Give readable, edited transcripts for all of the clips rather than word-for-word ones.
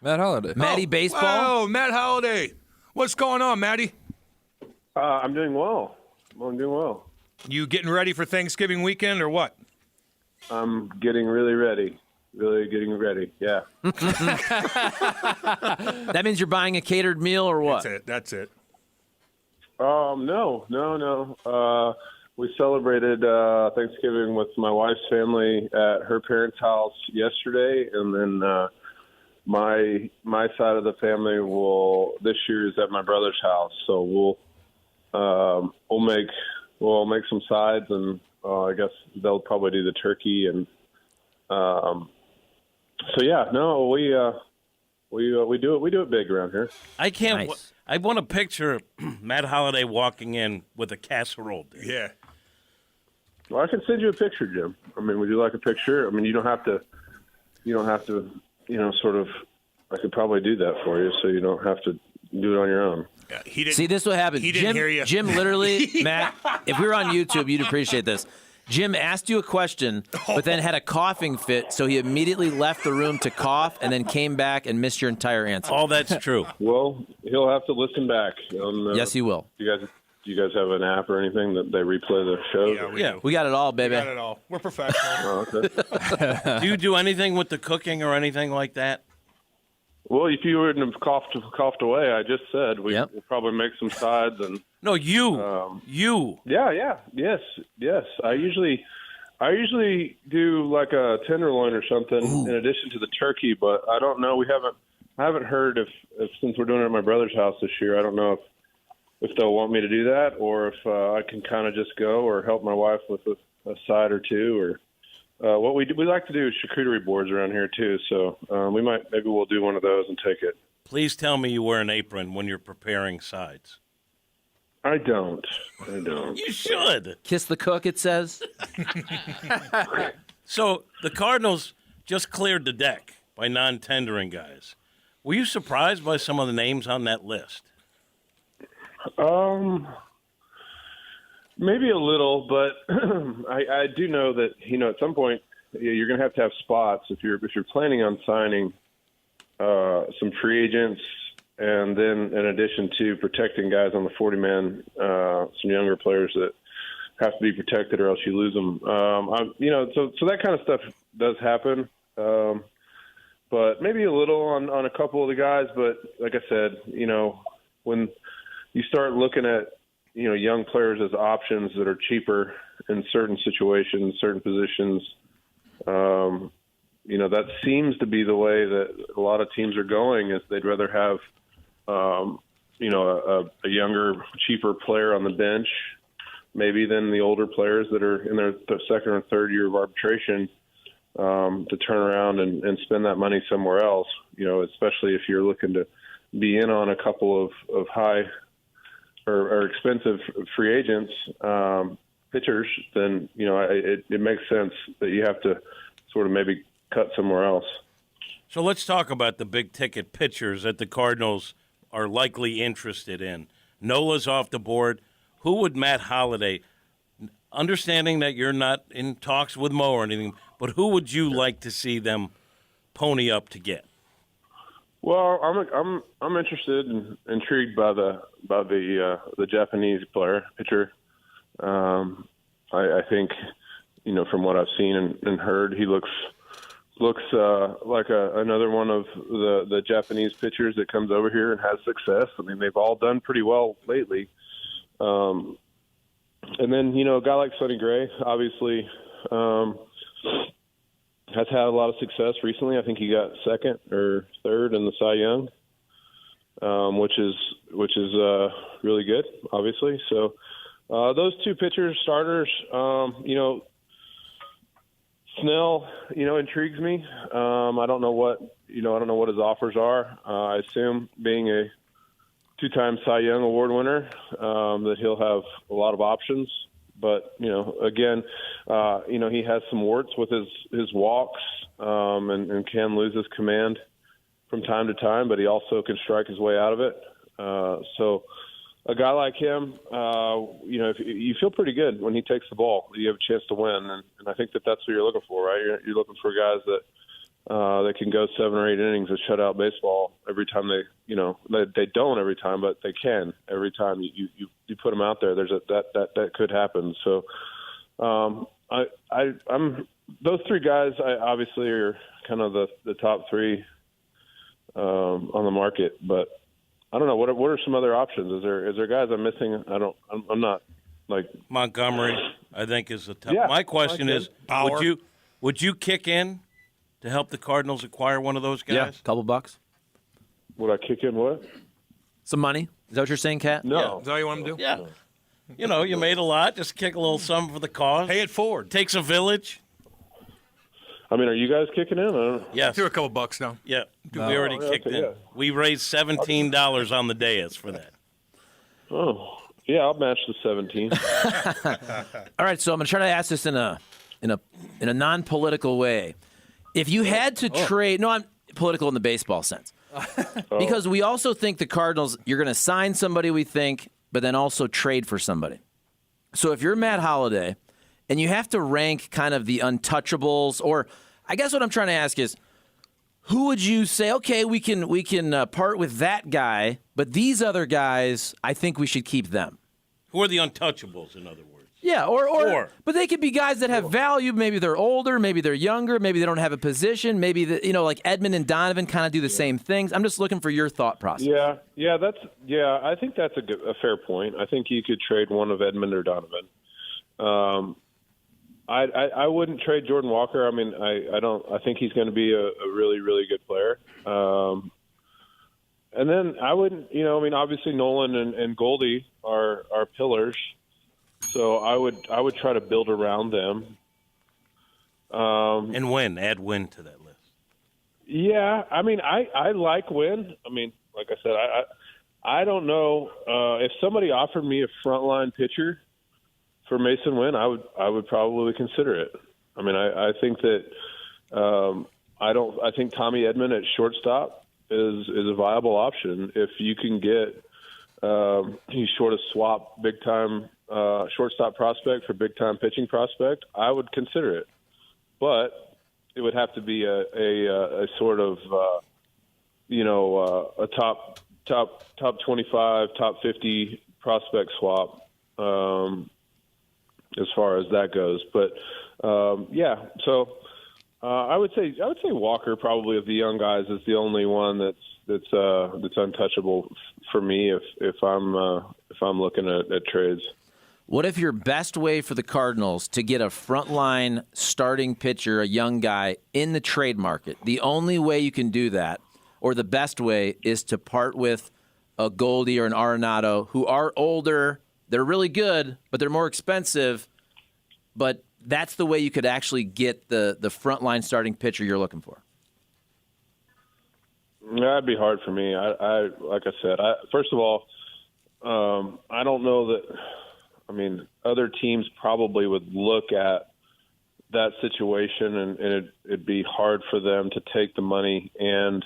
Matt Holliday. Matty Baseball. Oh, Matt Holliday. What's going on, Matty? I'm doing well. I'm doing well. You getting ready for Thanksgiving weekend or what? I'm getting really ready. Really getting ready, yeah. That means you're buying a catered meal or what? That's it. No. We celebrated Thanksgiving with my wife's family at her parents' house yesterday, and then my side of the family this year is at my brother's house. So we'll make some sides, and I guess they'll probably do the turkey, and so yeah, no, we do it big around here. I can't. Nice. I want to picture Matt Holliday walking in with a casserole. Yeah. Well, I can send you a picture, Jim. I mean, would you like a picture? I mean, you don't have to, sort of, I could probably do that for you so you don't have to do it on your own. Yeah, he didn't. See, this is what happened. He didn't hear you. Jim literally, Matt, if we were on YouTube, you'd appreciate this. Jim asked you a question, but then had a coughing fit, so he immediately left the room to cough and then came back and missed your entire answer. All that's true. Well, he'll have to listen back. Yes, he will. Do you guys have an app or anything that they replay the shows? Yeah, We got it all, baby. we got it all. We're professional. Oh, okay. Do you do anything with the cooking or anything like that? Well, if you wouldn't have coughed away, I just said we'll probably make some sides and. No, you. You. Yeah, yes. I usually do like a tenderloin or something in addition to the turkey, but I don't know. I haven't heard if since we're doing it at my brother's house this year. I don't know if they'll want me to do that or if I can kind of just go or help my wife with a side or two or. What we like to do is charcuterie boards around here too, so maybe we'll do one of those and take it. Please tell me you wear an apron when you're preparing sides. I don't. You should. Kiss the cook, it says. So the Cardinals just cleared the deck by non-tendering guys. Were you surprised by some of the names on that list? Maybe a little, but I do know that at some point you're going to have spots if you're planning on signing some free agents, and then in addition to protecting guys on the 40-man, some younger players that have to be protected or else you lose them. So that kind of stuff does happen, but maybe a little on a couple of the guys. But like I said, when you start looking at young players as options that are cheaper in certain situations, certain positions. That seems to be the way that a lot of teams are going. Is they'd rather have, a younger, cheaper player on the bench, maybe than the older players that are in their second or third year of arbitration to turn around and spend that money somewhere else. Especially if you're looking to be in on a couple of high. Or expensive free agents, pitchers, then it makes sense that you have to sort of maybe cut somewhere else. So let's talk about the big ticket pitchers that the Cardinals are likely interested in. Nola's off the board. Who would Matt Holliday, understanding that you're not in talks with Mo or anything, but who would you like to see them pony up to get? Well, I'm interested and intrigued by the Japanese pitcher. I think from what I've seen and heard, he looks like another one of the Japanese pitchers that comes over here and has success. I mean, they've all done pretty well lately. And then a guy like Sonny Gray, obviously. Has had a lot of success recently. I think he got second or third in the Cy Young, which is really good, obviously. So those two pitchers, starters, Snell, intrigues me. I don't know what his offers are. I assume being a two-time Cy Young Award winner, that he'll have a lot of options. But, again, he has some warts with his walks and can lose his command from time to time, but he also can strike his way out of it. So a guy like him, if you feel pretty good when he takes the ball. You have a chance to win, and I think that's what you're looking for, right? You're looking for guys that They can go 7 or 8 innings of shutout baseball every time they don't every time, but they can every time you put them out there. There's that could happen. So I'm those 3 guys. I obviously are kind of the top 3 on the market, but I don't know what are some other options. Is there guys I'm missing? I'm not like Montgomery. I think is the top. Yeah, My question is, Bauer. would you kick in to help the Cardinals acquire one of those guys? Yeah, couple bucks. would I kick in what? Some money. Is that what you're saying, Kat? No. Is that what you want to do? Yeah. You made a lot. Just kick a little something for the cause. Pay it forward. Takes a village. I mean, are you guys kicking in? I don't know. Yes. Do a couple bucks now. Yeah. We already kicked in. yeah. We raised $17 on the dais for that. Oh, yeah, I'll match the 17. All right, so I'm going to try to ask this in a non-political way. If you had to trade, no, I'm political in the baseball sense, because we also think the Cardinals, you're going to sign somebody, we think, but then also trade for somebody. So if you're Matt Holliday and you have to rank kind of the untouchables, or I guess what I'm trying to ask is, who would you say, okay, we can part with that guy, but these other guys, I think we should keep them? Who are the untouchables, in other words? Yeah, or but they could be guys that have value. Maybe they're older, maybe they're younger, maybe they don't have a position. Maybe like Edman and Donovan kind of do the same things. I'm just looking for your thought process. Yeah, I think that's a fair point. I think you could trade one of Edmund or Donovan. I wouldn't trade Jordan Walker. I mean, I think he's going to be a really, really good player. And then I wouldn't, obviously Nolan and Goldie are pillars. So I would try to build around them. And add Wynn to that list. Yeah, I mean, I like Wynn. I mean, like I said, I don't know if somebody offered me a frontline pitcher for Mason Wynn, I would probably consider it. I mean, I think that I think Tommy Edman at shortstop is a viable option if you can get he's short of swap big time shortstop prospect for big time pitching prospect. I would consider it, but it would have to be a sort of a top 25, top 50 prospect swap as far as that goes. But so I would say Walker probably of the young guys is the only one that's untouchable for me if I'm looking at trades. What if your best way for the Cardinals to get a frontline starting pitcher, a young guy, in the trade market, the only way you can do that, or the best way, is to part with a Goldie or an Arenado, who are older, they're really good, but they're more expensive, but that's the way you could actually get the frontline starting pitcher you're looking for? That'd be hard for me. I like I said, first of all, I don't know that. I mean, other teams probably would look at that situation, and it'd be hard for them to take the money and,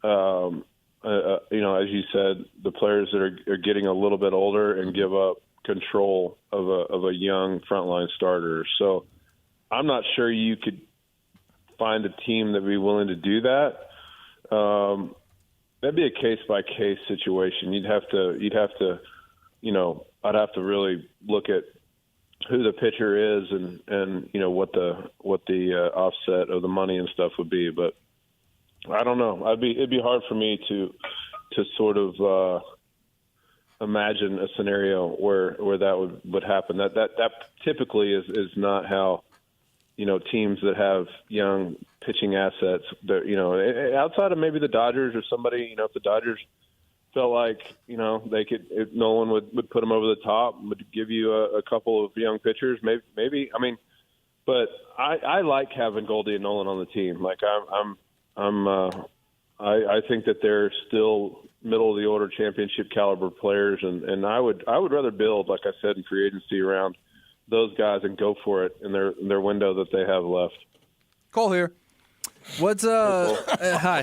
as you said, the players that are getting a little bit older and give up control of a young frontline starter. So I'm not sure you could find a team that would be willing to do that. That'd be a case by case situation. You'd have to, I'd have to really look at who the pitcher is and what the offset of the money and stuff would be. But I don't know. It'd be hard for me to sort of imagine a scenario where that would happen. That typically is not how teams that have young pitching assets. Outside of maybe the Dodgers or somebody. If the Dodgers felt like they could, if Nolan would put them over the top, would give you a couple of young pitchers, maybe. I mean, but I like having Goldie and Nolan on the team. Like I think that they're still middle of the order championship caliber players, and I would rather build, like I said, in free agency around those guys and go for it in their window that they have left. Cole here. What's hi.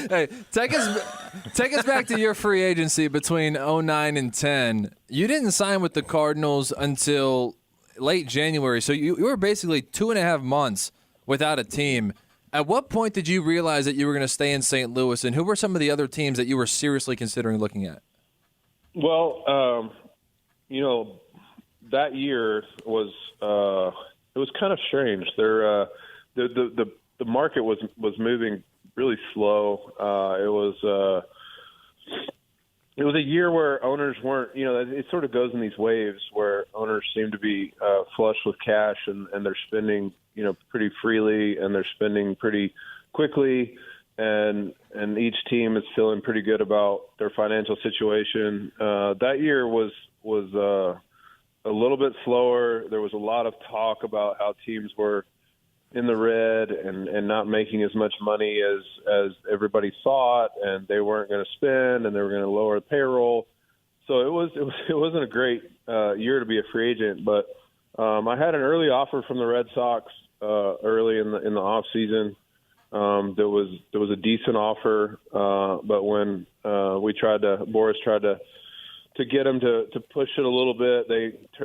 Hey, take us back to your free agency between 09 and 10. You didn't sign with the Cardinals until late January, so you were basically 2.5 months without a team. At what point did you realize that you were going to stay in St. Louis, and who were some of the other teams that you were seriously considering looking at? Well, that year was it was kind of strange. The market was moving really slow. It was a year where owners weren't, it sort of goes in these waves where owners seem to be flush with cash and they're spending, pretty freely and they're spending pretty quickly. And each team is feeling pretty good about their financial situation. That year was a little bit slower. There was a lot of talk about how teams were in the red and not making as much money as everybody thought, and they weren't going to spend, and they were going to lower the payroll. So it wasn't a great year to be a free agent. But I had an early offer from the Red Sox early in the off season. There was a decent offer, but when Boris tried to get him to push it a little bit,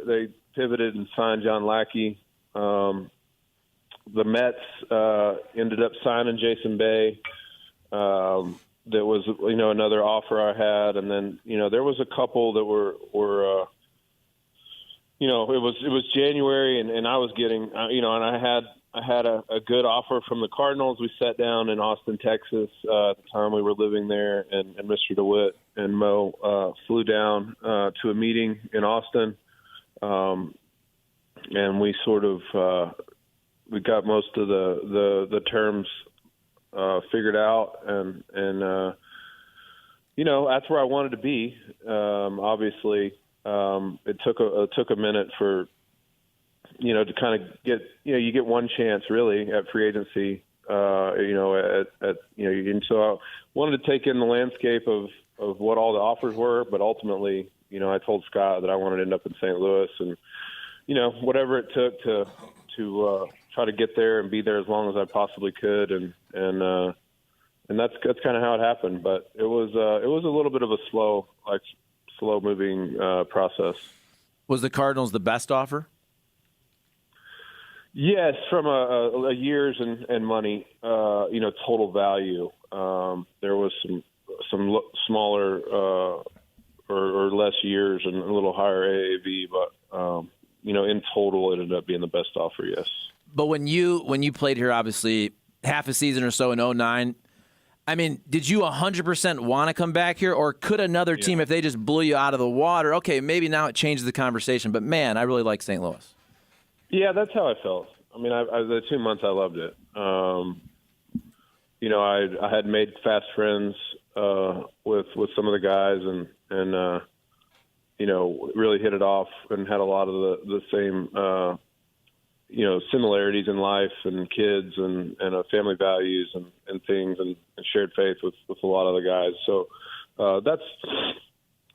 they pivoted and signed John Lackey. The Mets ended up signing Jason Bay. There was, another offer I had, and then, there was a couple that were it was January, and I was getting, and I had a good offer from the Cardinals. We sat down in Austin, Texas. At the time we were living there, and Mr. DeWitt and Mo flew down to a meeting in Austin, and we sort of we got most of the terms figured out, and that's where I wanted to be. Obviously, it took a minute for to kind of get you get one chance really at free agency. And so I wanted to take in the landscape of what all the offers were, but ultimately, I told Scott that I wanted to end up in St. Louis, and whatever it took to try to get there and be there as long as I possibly could, and that's kind of how it happened. But it was a little bit of a slow moving process. Was the Cardinals the best offer? Yes, from a years and money, total value. There was some smaller or less years and a little higher AAV, but in total, it ended up being the best offer. Yes. But when you played here, obviously half a season or so in 2009, I mean, did you 100% want to come back here, or could another team, if they just blew you out of the water, okay, maybe now it changes the conversation, but man, I really like St. Louis. Yeah, that's how I felt. I mean, the 2 months I loved it. I had made fast friends with some of the guys, and really hit it off, and had a lot of the same similarities in life and kids and family values and things, and shared faith with a lot of the guys. So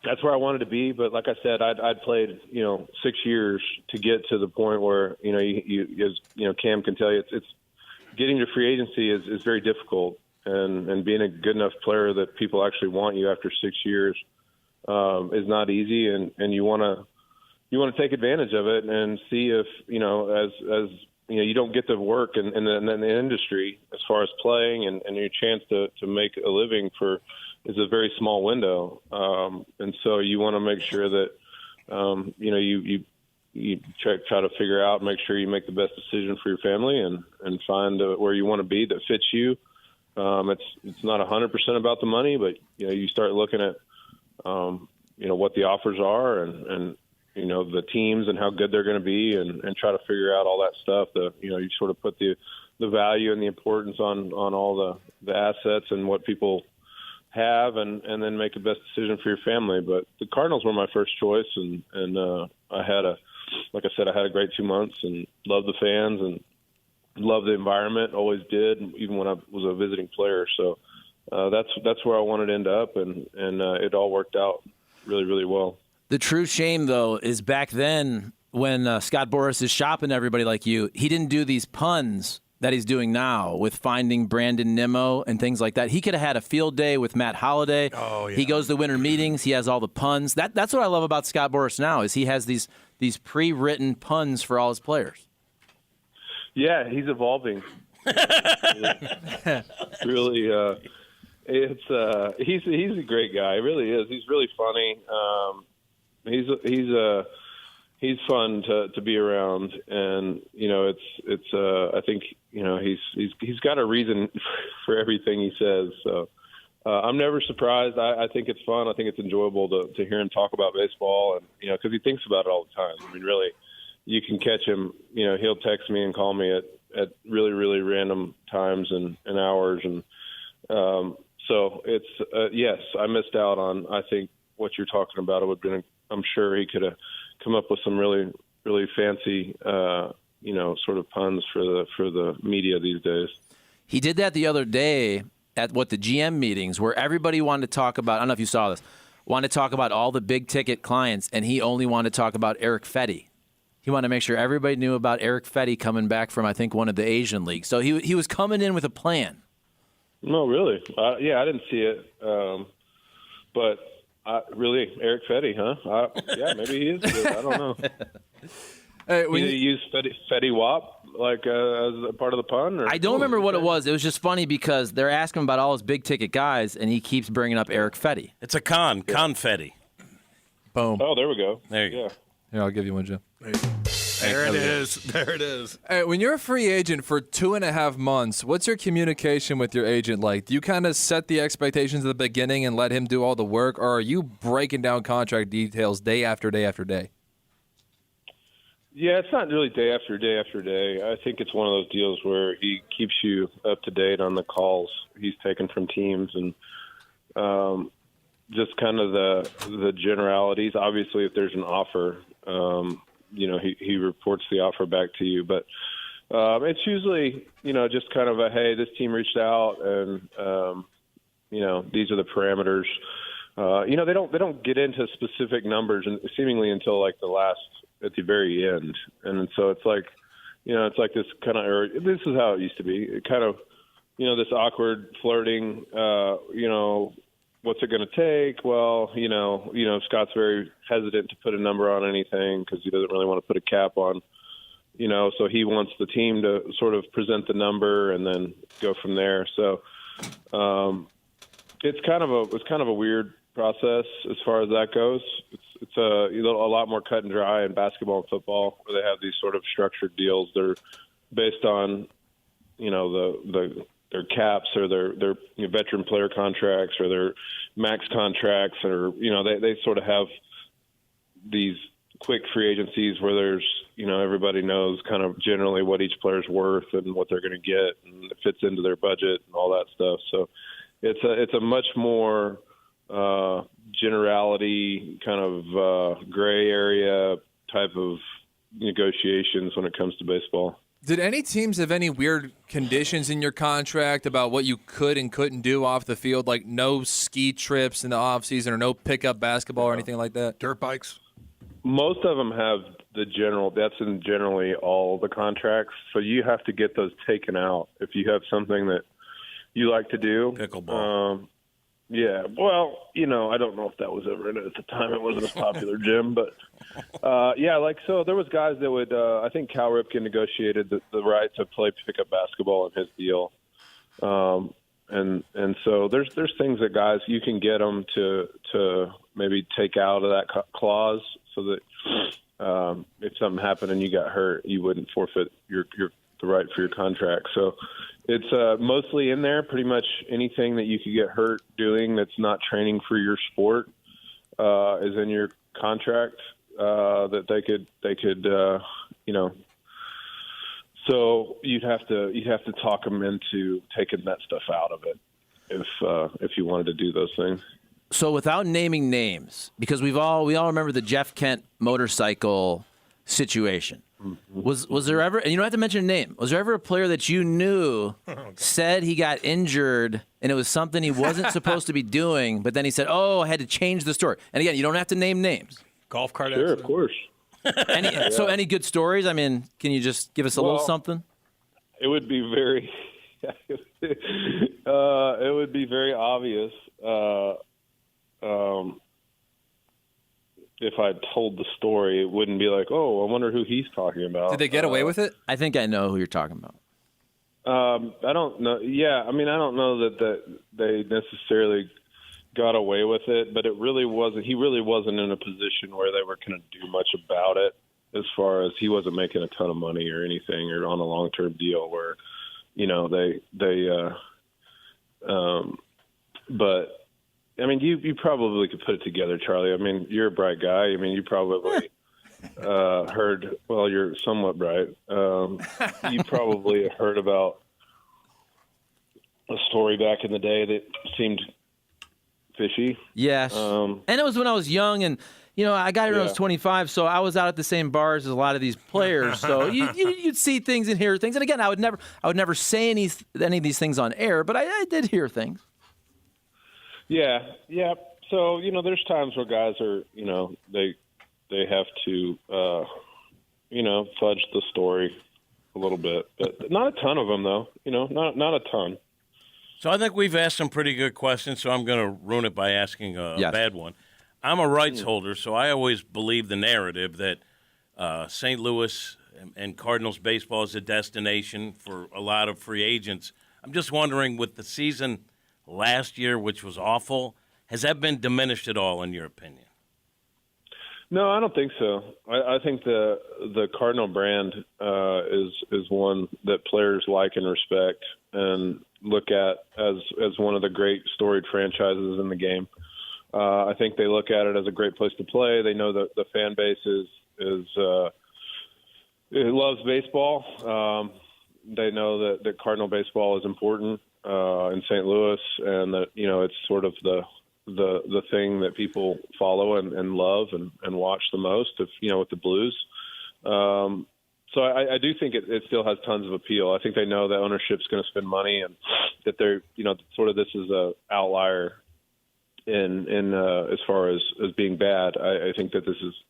that's where I wanted to be. But like I said, I'd played 6 years to get to the point where you as Cam can tell you, it's getting to free agency is very difficult, and being a good enough player that people actually want you after 6 years is not easy, and you want to take advantage of it and see if as you don't get to work in the industry as far as playing, and your chance to make a living is a very small window, and so you want to make sure that you try to figure out, make sure you make the best decision for your family, and find where you want to be that fits you. It's not 100% about the money, but you start looking at what the offers are, and the teams and how good they're going to be, and try to figure out all that stuff. You sort of put the value and the importance on all the assets and what people have, and then make the best decision for your family. But the Cardinals were my first choice, and I had like I said, I had a great 2 months, and loved the fans and loved the environment. Always did, even when I was a visiting player. So that's where I wanted to end up, and it all worked out really, really well. The true shame, though, is back then when Scott Boras is shopping everybody like you, he didn't do these puns that he's doing now with finding Brandon Nimmo and things like that. He could have had a field day with Matt Holliday. Oh, yeah. He goes to winter meetings. He has all the puns. That's what I love about Scott Boras now, is he has these pre-written puns for all his players. Yeah, he's evolving. Really, he's a great guy. He really is. He's really funny. He's fun to be around, and it's I think he's got a reason for everything he says. So I'm never surprised. I think it's fun. I think it's enjoyable to hear him talk about baseball, and because he thinks about it all the time. I mean, really, you can catch him. He'll text me and call me at really, really random times and hours, and so it's yes, I missed out on. I think what you're talking about. It would have been. I'm sure he could have come up with some really, really fancy, sort of puns for the media these days. He did that the other day at the GM meetings, where everybody wanted to talk about. I don't know if you saw this. Wanted to talk about all the big ticket clients, and he only wanted to talk about Eric Fetty. He wanted to make sure everybody knew about Eric Fetty coming back from, I think, one of the Asian leagues. So he was coming in with a plan. No, really? Yeah, I didn't see it, but. Really, Eric Fetty, huh? Yeah, maybe he is good. I don't know. Hey, Did he use Fetty Wap as a part of the pun? Or? I don't remember what it was. It was just funny because they're asking about all his big ticket guys, and he keeps bringing up Eric Fetty. It's a confetti. Boom. Oh, there we go. There you go. Here, I'll give you one, Jim. There it is. There it is. Hey, when you're a free agent for 2.5 months, what's your communication with your agent like? Do you kind of set the expectations at the beginning and let him do all the work, or are you breaking down contract details day after day after day? Yeah, it's not really day after day after day. I think it's one of those deals where he keeps you up to date on the calls he's taken from teams and just kind of the generalities. Obviously, if there's an offer, he reports the offer back to you. But it's usually, just kind of a, hey, this team reached out and, these are the parameters. They don't get into specific numbers and seemingly until like at the very end. And so it's like, it's like this kind of, this is how it used to be. It kind of, this awkward flirting, what's it going to take? Well, Scott's very hesitant to put a number on anything because he doesn't really want to put a cap on, so he wants the team to sort of present the number and then go from there. So it's kind of a weird process as far as that goes. It's a lot more cut and dry in basketball and football, where they have these sort of structured deals that are based on, their caps or their veteran player contracts or their max contracts, or they sort of have these quick free agencies where there's everybody knows kind of generally what each player's worth and what they're going to get, and it fits into their budget and all that stuff. So it's a much more generality kind of gray area type of negotiations when it comes to baseball. Did any teams have any weird conditions in your contract about what you could and couldn't do off the field, like no ski trips in the offseason or no pickup basketball or anything like that? Dirt bikes? Most of them have that's in generally all the contracts. So you have to get those taken out if you have something that you like to do. Pickleball. Yeah, well, I don't know if that was ever in it at the time. It wasn't as popular, Jim. But, so there was guys that would I think Cal Ripken negotiated the right to play pickup basketball in his deal. And so there's things that guys, you can get them to maybe take out of that clause so that if something happened and you got hurt, you wouldn't forfeit the right for your contract. So it's mostly in there. Pretty much anything that you could get hurt doing that's not training for your sport is in your contract that they could So you'd have to talk them into taking that stuff out of it if you wanted to do those things. So without naming names, because we all remember the Jeff Kent motorcycle situation. Was there ever, and you don't have to mention a name, was there ever a player that you knew said he got injured and it was something he wasn't supposed to be doing, but then he said, I had to change the story? And again, you don't have to name names. Golf cart Sure, accident? of course. So any good stories? I mean, can you just give us a little something? It would be very obvious. if I told the story, it wouldn't be like, oh, I wonder who he's talking about. Did they get away with it? I think I know who you're talking about. I don't know. Yeah, I mean, I don't know that they necessarily got away with it, but it really wasn't. He really wasn't in a position where they were going to do much about it. As far as he wasn't making a ton of money or anything, or on a long-term deal where, but I mean, you probably could put it together, Charlie. I mean, you're a bright guy. I mean, you probably heard. Well, you're somewhat bright. You probably heard about a story back in the day that seemed fishy. Yes, and it was when I was young, and I got here when I was 25, so I was out at the same bars as a lot of these players. So you'd see things and hear things, and again, I would never say any of these things on air, but I did hear things. Yeah. So there's times where guys are, they have to, fudge the story a little bit, but not a ton of them though. Not a ton. So I think we've asked some pretty good questions, so I'm going to ruin it by asking a bad one. I'm a rights holder, so I always believe the narrative that St. Louis and Cardinals baseball is a destination for a lot of free agents. I'm just wondering, with the season last year, which was awful, has that been diminished at all, in your opinion? No, I don't think so. I think the Cardinal brand is one that players like and respect and look at as one of the great storied franchises in the game. I think they look at it as a great place to play. They know that the fan base it loves baseball. They know that Cardinal baseball is important in St. Louis, and that it's sort of the thing that people follow and love and watch the most. With the Blues. So I do think it still has tons of appeal. I think they know that ownership's going to spend money, and that they're sort of this is a outlier in as far as being bad. I think that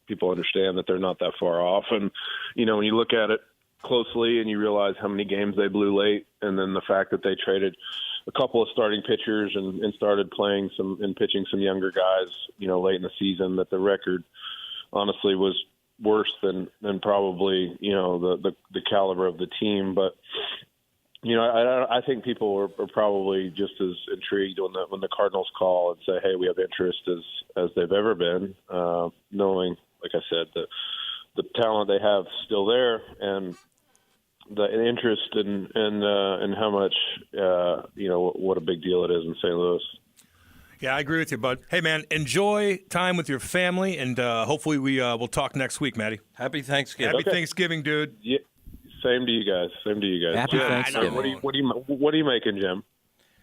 people understand that they're not that far off, and when you look at it closely and you realize how many games they blew late, and then the fact that they traded a couple of starting pitchers and started playing and pitching some younger guys, late in the season, that the record honestly was worse than probably, the caliber of the team. But, I think people are probably just as intrigued when the Cardinals call and say, hey, we have interest as they've ever been, knowing, like I said, the talent they have still there, and the interest in how much, what a big deal it is in St. Louis. Yeah, I agree with you, bud. Hey, man, enjoy time with your family, and hopefully we'll talk next week, Matty. Happy Thanksgiving. Happy Thanksgiving, dude. Yeah, same to you guys. Happy Thanksgiving. What are you making, Jim?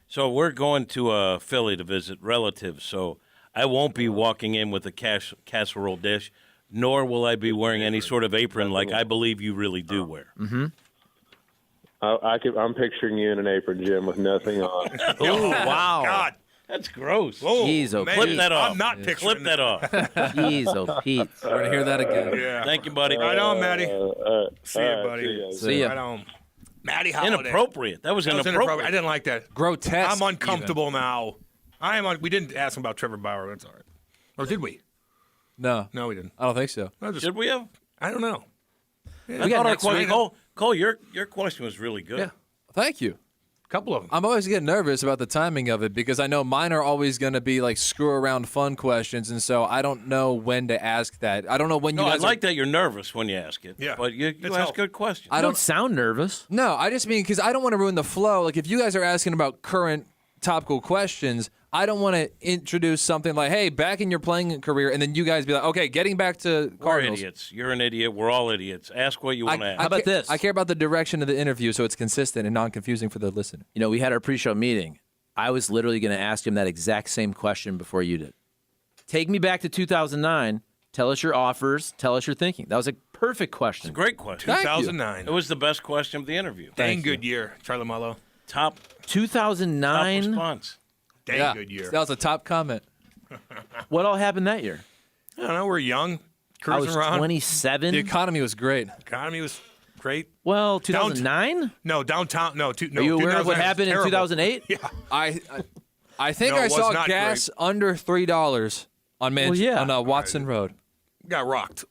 So we're going to Philly to visit relatives, so I won't be walking in with a casserole dish, nor will I be wearing any sort of apron like I believe you really do wear. Mm-hmm. I'm picturing you in an apron, Jim, with nothing on. Oh, wow. God. That's gross. Whoa, Jeez, oh, man. Clip that off. I'm not picturing Clip that off. Jeez, oh, Pete. We're going to hear that again. Yeah. Thank you, buddy. Right on, Matty. See you, all right, buddy. See ya. Right on. Matty Holliday. Inappropriate. That was inappropriate. I didn't like that. Grotesque. I'm uncomfortable now. We didn't ask him about Trevor Bauer. That's all right. Or did we? No, No, we didn't. I don't think so. Should we have? I don't know. I thought our question. Cole, your question was really good. Yeah. Thank you. A couple of them. I'm always getting nervous about the timing of it because I know mine are always going to be like screw around fun questions, and so I don't know when to ask that. I don't know when you No, I guys like that you're nervous when you ask it. Yeah. But you That's ask help. good questions. I don't sound nervous. No, I just mean because I don't want to ruin the flow. Like if you guys are asking about current topical questions, I don't want to introduce something like, hey, back in your playing career, and then you guys be like, okay, getting back to We're Cardinals. idiots. You're an idiot. We're all idiots. Ask what you want to ask. How about this? I care about the direction of the interview so it's consistent and non-confusing for the listener. We had our pre-show meeting. I was literally going to ask him that exact same question before you did. Take me back to 2009. Tell us your offers. Tell us your thinking. That was a perfect question. Great question. Thank you. 2009. It was the best question of the interview. Dang good year, Charlie Mullo. Top 2009. response. Dang good year. That was a top comment. What all happened that year? I don't know. We're young. I Cruising was around. 27. The economy was great. Economy was great. Well, 2009? No, downtown. No, Are you aware of what 2009 was happened in terrible. 2008? Yeah. I think No, I it was saw not gas under $3 on Well, yeah. on Watson Road. got rocked.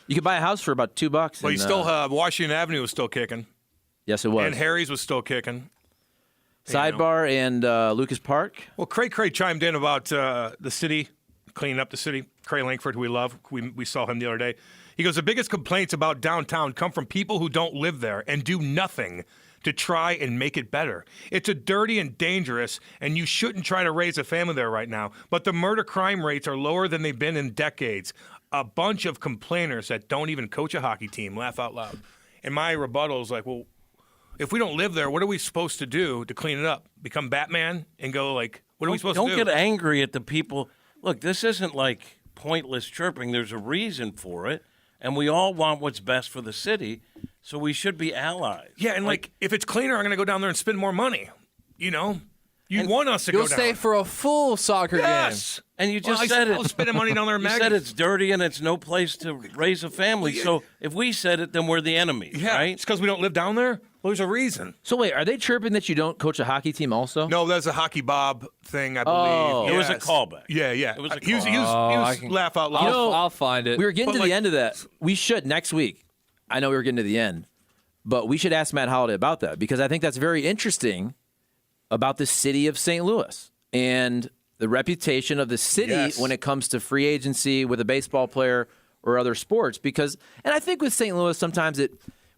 You could buy a house for about $2. But you still Washington Avenue was still kicking. Yes, it was. And Harry's was still kicking. Sidebar and Lucas Park. Well, Craig chimed in about the city, cleaning up the city. Craig Langford, who we love. We saw him the other day. He goes, the biggest complaints about downtown come from people who don't live there and do nothing to try and make it better. It's a dirty and dangerous, and you shouldn't try to raise a family there right now. But the murder crime rates are lower than they've been in decades. A bunch of complainers that don't even coach a hockey team laugh out loud. And my rebuttal is like, well, if we don't live there, what are we supposed to do to clean it up? Become Batman and go like, what are we supposed to do? Don't get angry at the people. Look, this isn't like pointless chirping. There's a reason for it, and we all want what's best for the city, so we should be allies. Yeah, and like if it's cleaner, I'm going to go down there and spend more money. You know? You want us to go You'll down. stay for a full soccer Yes. And you just said I it. was spending money down there in You Maggie. said it's dirty and it's no place to raise a family. So if we said it, then we're the enemy, Yeah, right? it's because we don't live down there? Well, there's a reason. So wait, are they chirping that you don't coach a hockey team also? No, that's a Hockey Bob thing, I believe. Oh. It was a Yes. callback. Yeah. It was a He was I can- laugh out loud. I'll find it. We were getting But to like- the end of that. We should next week. I know we were getting to the end, but we should ask Matt Holliday about that because I think that's very interesting about the city of St. Louis and the reputation of the city Yes. when it comes to free agency with a baseball player or other sports. Because, and I think with St. Louis, sometimes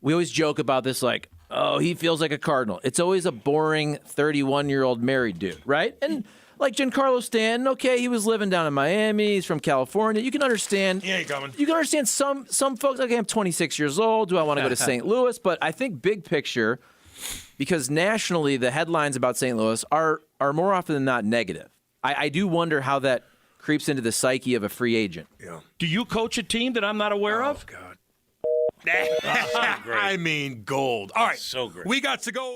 we always joke about this like, oh, he feels like a Cardinal. It's always a boring 31-year-old married dude, right? And like Giancarlo Stanton, okay, he was living down in Miami. He's from California. You can understand. He ain't coming. You can understand some folks. Okay, I'm 26 years old. Do I want to go to St. Louis? But I think big picture, because nationally the headlines about St. Louis are more often than not negative. I do wonder how that creeps into the psyche of a free agent. Yeah. Do you coach a team that I'm not aware of? God. I mean, gold. All right. So great. We got to go.